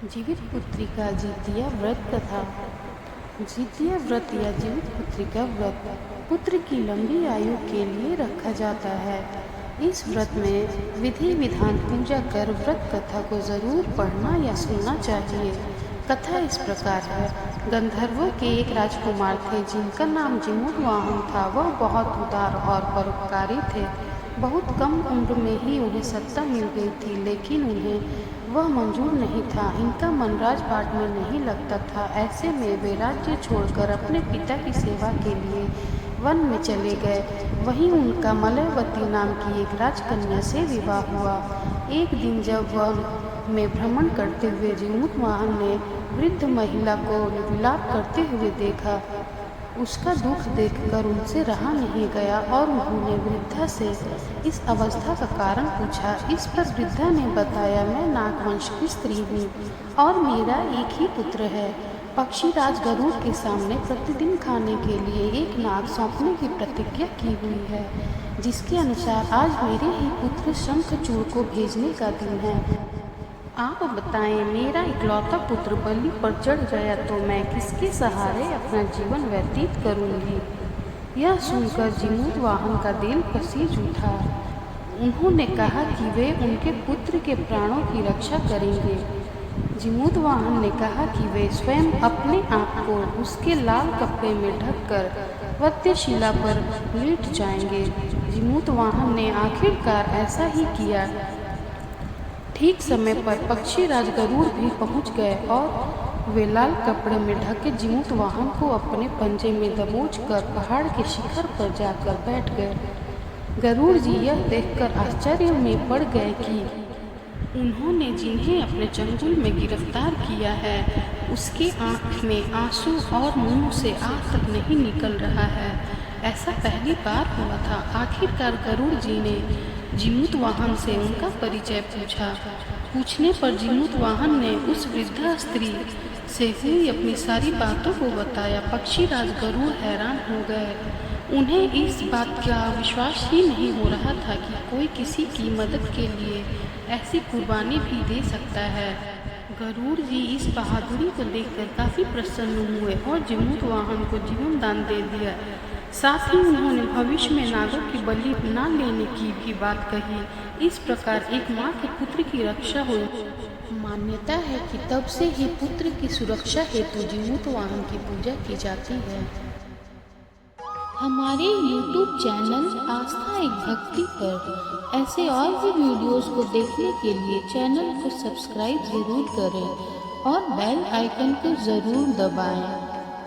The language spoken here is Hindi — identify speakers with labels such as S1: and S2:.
S1: जीवित पुत्री का जितिया व्रत कथा। जितिया व्रत या जीवित पुत्री का व्रत पुत्र की लंबी आयु के लिए रखा जाता है। इस व्रत में विधि विधान पूजा कर व्रत कथा को जरूर पढ़ना या सुनना चाहिए। कथा इस प्रकार है। गंधर्वों के एक राजकुमार थे जिनका नाम जिमूतवाहन था। वह बहुत उदार और परोपकारी थे। बहुत कम उम्र में ही उन्हें सत्ता मिल गई थी, लेकिन उन्हें वह मंजूर नहीं था। इनका मन राजपाट में नहीं लगता था। ऐसे में वे राज्य छोड़कर अपने पिता की सेवा के लिए वन में चले गए। वहीं उनका मलयवती नाम की एक राजकन्या से विवाह हुआ। एक दिन जब वन में भ्रमण करते हुए जिमूतवाहन ने वृद्ध महिला को विलाप करते हुए देखा। उसका दुख देखकर उनसे रहा नहीं गया और उन्होंने वृद्धा से इस अवस्था का कारण पूछा। इस पर वृद्धा ने बताया, मैं नागवंश की स्त्री हूँ और मेरा एक ही पुत्र है। पक्षीराज गरुड़ के सामने प्रतिदिन खाने के लिए एक नाग सौंपने की प्रतिज्ञा की हुई है, जिसके अनुसार आज मेरे ही पुत्र शंखचूड़ को भेजने का दिन है। आप बताएं, मेरा इकलौता पुत्र बलि पर चढ़ गया तो मैं किसके सहारे अपना जीवन व्यतीत करूंगी। यह सुनकर जिमूतवाहन का दिल पसीज उठा। उन्होंने कहा कि वे उनके पुत्र के प्राणों की रक्षा करेंगे। जिमूतवाहन ने कहा कि वे स्वयं अपने आप को उसके लाल कपड़े में ढककर वत्यशिला पर लेट जाएंगे। जिमूतवाहन ने आखिरकार ऐसा ही किया। ठीक समय पर पक्षीराज गरुड़ भी पहुंच गए और वे लाल कपड़े में ढके जिमूतवाहन को अपने पंजे में दबोच कर पहाड़ के शिखर पर जाकर बैठ गए। गरुड़ जी यह देखकर आश्चर्य में पड़ गए कि उन्होंने जिन्हें अपने चंगुल में गिरफ्तार किया है उसके आँख में आंसू और मुंह से आग तक नहीं निकल रहा है। ऐसा पहली बार हुआ था। आखिरकार गरुड़ जी ने जिमूतवाहन से उनका परिचय पूछा। पूछने पर जिमूतवाहन ने उस वृद्धा स्त्री से हुई अपनी सारी बातों को बताया। पक्षीराज गरुड़ हैरान हो गए। उन्हें इस बात का विश्वास ही नहीं हो रहा था कि कोई किसी की मदद के लिए ऐसी कुर्बानी भी दे सकता है। गरुड़ जी इस बहादुरी को देखकर काफी प्रसन्न हुए और जिमूतवाहन को जीवन दान दे दिया। साथ ही उन्होंने भविष्य में नागों की बलि न लेने की भी बात कही। इस प्रकार एक माँ के पुत्र की रक्षा हुई। मान्यता है कि तब से ही पुत्र की सुरक्षा हेतु जिमूतवाहन की पूजा की जाती है। हमारे YouTube चैनल आस्था एक भक्ति पर ऐसे और भी वीडियोस को देखने के लिए चैनल को सब्सक्राइब जरूर करें और बेल आइकन को जरूर दबाएं।